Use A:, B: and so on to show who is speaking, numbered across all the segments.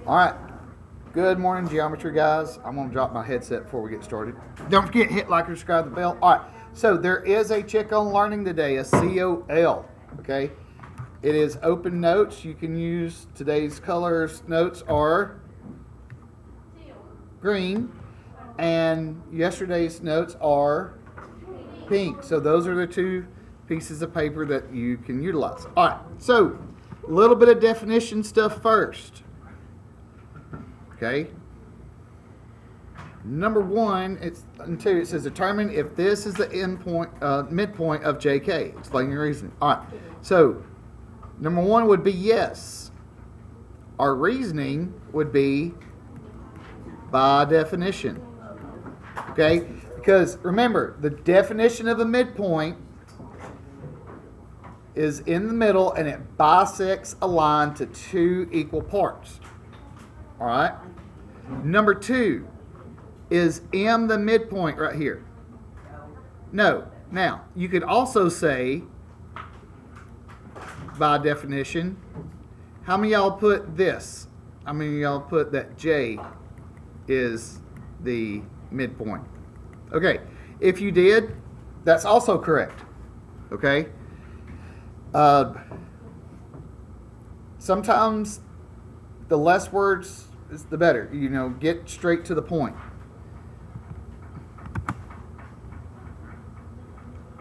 A: All right. Good morning, geometry guys. I'm going to drop my headset before we get started. Don't forget, hit like and subscribe to the bell. All right. So there is a check on learning today, a COL. Okay. It is open notes. You can use today's colors. Notes are green, and yesterday's notes are pink. So those are the two pieces of paper that you can utilize. All right. So a little bit of definition stuff first. Okay. Number one, and two, it says determine if this is the midpoint of JK. Explain your reasoning. All right. So number one would be yes. Our reasoning would be by definition. Okay? Because remember, the definition of a midpoint is in the middle and it bisects a line to two equal parts. All right? Number two, is M the midpoint right here? No. Now, you could also say, by definition, how many of y'all put this? How many of y'all put that J is the midpoint? Okay. If you did, that's also correct. Okay? Sometimes the less words is the better. You know, get straight to the point.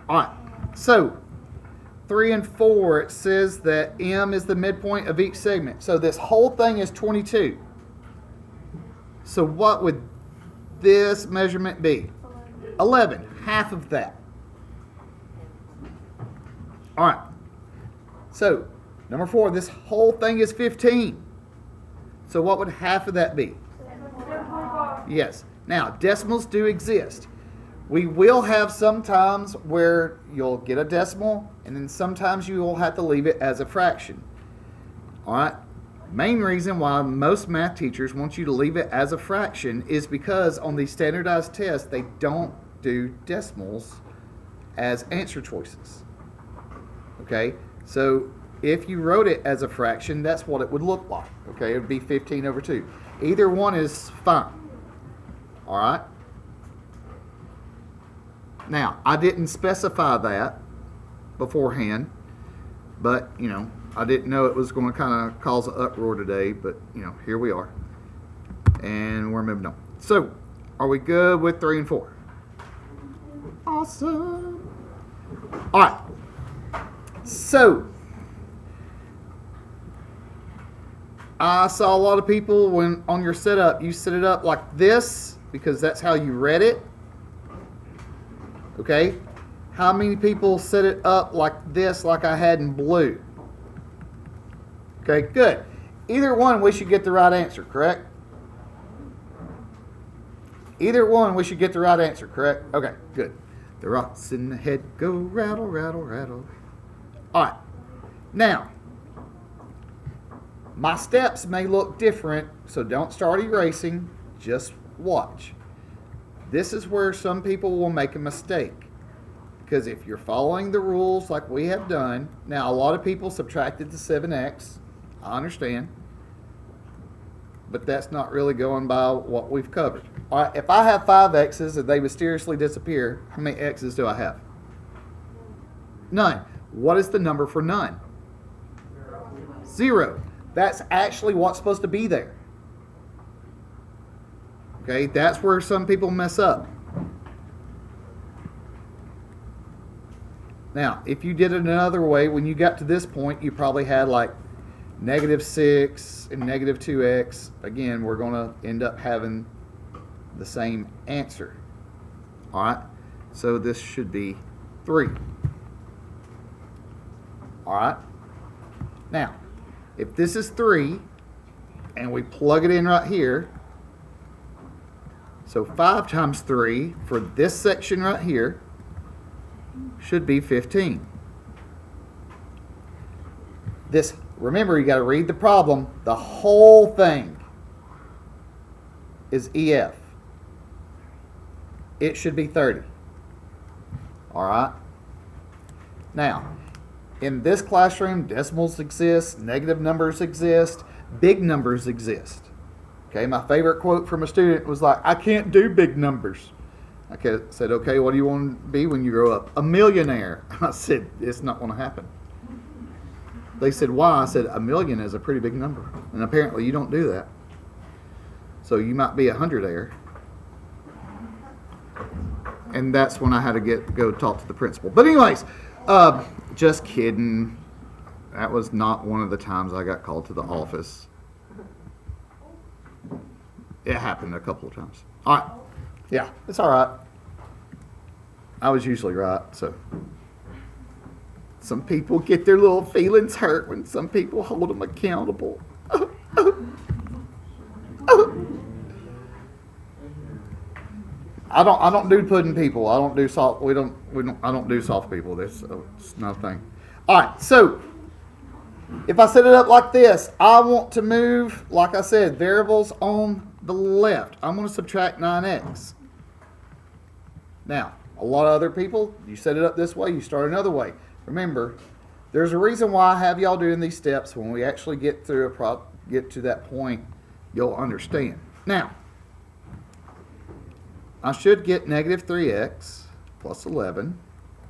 A: All right. So 3 and 4, it says that M is the midpoint of each segment. So this whole thing is 22. So what would this measurement be? 11. Half of that. All right. So number 4, this whole thing is 15. So what would half of that be? Yes. Now, decimals do exist. We will have some times where you'll get a decimal, and then sometimes you will have to leave it as a fraction. All right? Main reason why most math teachers want you to leave it as a fraction is because on these standardized tests, they don't do decimals as answer choices. Okay? So if you wrote it as a fraction, that's what it would look like. Okay? It would be 15 over 2. Either one is fine. All right? Now, I didn't specify that beforehand, but, you know, I didn't know it was going to kind of cause an uproar today, but, you know, here we are. And we're moving on. So, are we good with 3 and 4? Awesome. All right. So, I saw a lot of people when on your setup, you set it up like this because that's how you read it. Okay? How many people set it up like this, like I had in blue? Okay, good. Either one, we should get the right answer, correct? Either one, we should get the right answer, correct? Okay, good. The rocks in the head go rattle, rattle, rattle. All right. Now, my steps may look different, so don't start erasing. Just watch. This is where some people will make a mistake. Because if you're following the rules like we have done, now a lot of people subtracted the 7x. I understand. But that's not really going by what we've covered. All right, if I have 5 x's and they mysteriously disappear, how many x's do I have? None. What is the number for none? 0. That's actually what's supposed to be there. Okay, that's where some people mess up. Now, if you did it another way, when you got to this point, you probably had like -6 and -2x. Again, we're going to end up having the same answer. All right, so this should be 3. All right, now, if this is 3 and we plug it in right here, so 5 times 3 for this section right here should be 15. This, remember, you got to read the problem. The whole thing is EF. It should be 30. All right? Now, in this classroom, decimals exist, negative numbers exist, big numbers exist. Okay, my favorite quote from a student was like, I can't do big numbers. I said, okay, what do you want to be when you grow up? A millionaire. I said, it's not going to happen. They said, why? I said, a million is a pretty big number. And apparently you don't do that. So you might be a hundredaire. And that's when I had to go talk to the principal. But anyways, just kidding. That was not one of the times I got called to the office. It happened a couple of times. All right. Yeah, it's all right. I was usually right, so. Some people get their little feelings hurt when some people hold them accountable. I don't do pudding people. I don't do soft. I don't do soft people. It's not a thing. All right. So if I set it up like this, I want to move, like I said, variables on the left. I'm going to subtract 9x. Now, a lot of other people, you set it up this way, you start another way. Remember, there's a reason why I have y'all doing these steps. When we actually get through get to that point, you'll understand. Now, I should get negative 3x plus 11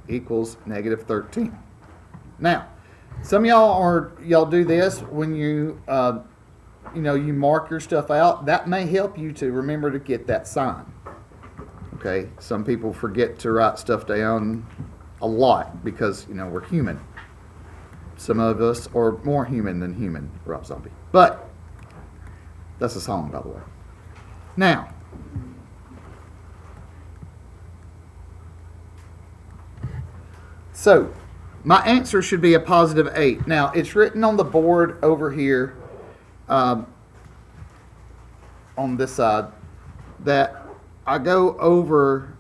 A: equals negative 13. Now, some of y'all do this when you you mark your stuff out. That may help you to remember to get that sign. Okay, some people forget to write stuff down a lot because we're human. Some of us are more human than human, Rob Zombie. But that's a song, by the way. Now, so my answer should be a positive 8. Now, it's written on the board over here on this side that I go over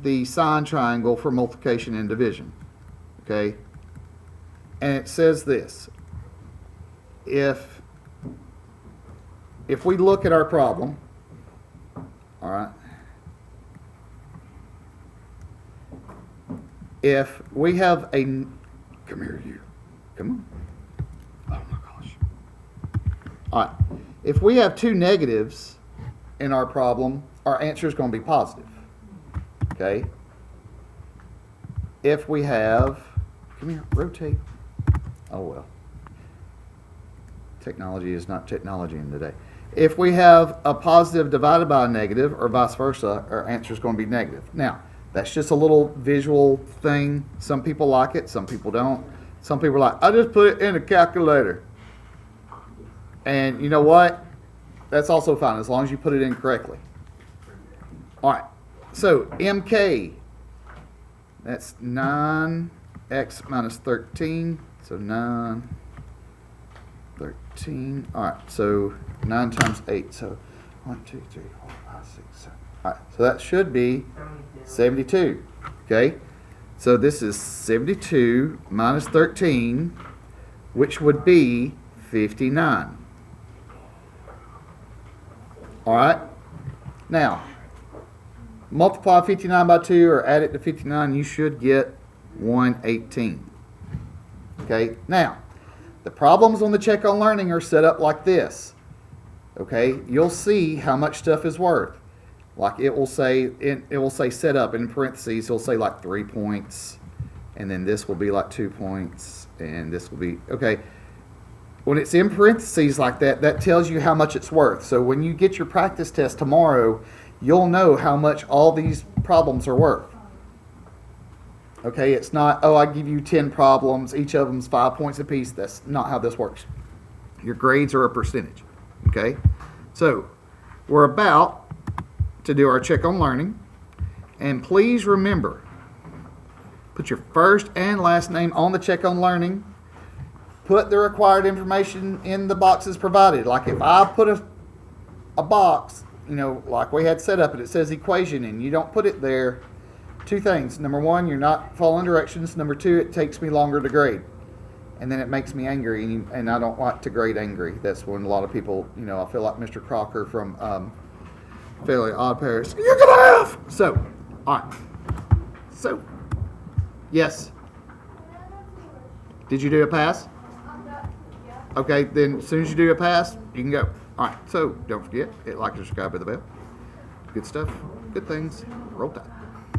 A: the sine triangle for multiplication and division. Okay? And it says this. If we look at our problem, all right, if we have a, come here you, come on. Oh my gosh. All right, if we have two negatives in our problem, our answer is going to be positive. Okay? If we have, come here, rotate. Oh well. Technology is not technology in today. If we have a positive divided by a negative, or vice versa, our answer is going to be negative. Now, that's just a little visual thing. Some people like it, some people don't. Some people are like, I just put it in a calculator. And you know what? That's also fine, as long as you put it in correctly. All right, so MK, that's 9x minus 13, so 9, 13. All right, so 9 times 8, so 1, 2, 3, 4, 5, 6, 7. All right, so that should be 72, okay? So this is 72 minus 13, which would be 59. All right, now, multiply 59 by 2 or add it to 59, you should get 118. Okay, now, the problems on the check on learning are set up like this. Okay, you'll see how much stuff is worth. Like it will say set up in parentheses, it'll say like 3 points, and then this will be like 2 points, and this will be, okay. When it's in parentheses like that, that tells you how much it's worth. So when you get your practice test tomorrow, you'll know how much all these problems are worth. Okay, it's not, oh, I give you 10 problems, each of them's 5 points apiece. That's not how this works. Your grades are a percentage. Okay, so we're about to do our check on learning. And please remember, put your first and last name on the check on learning. Put the required information in the boxes provided. Like if I put a box, like we had set up and it says equation and you don't put it there, two things. Number one, you're not following directions. Number two, it takes me longer to grade. And then it makes me angry, and I don't like to grade angry. That's when a lot of people, I feel like Mr. Crocker from Fairly Odd Parents. You're going to F! So, all right. So, yes. Did you do a pass? Okay, then as soon as you do a pass, you can go. All right, so don't forget, hit like and subscribe with the bell. Good stuff, good things. Roll Tide.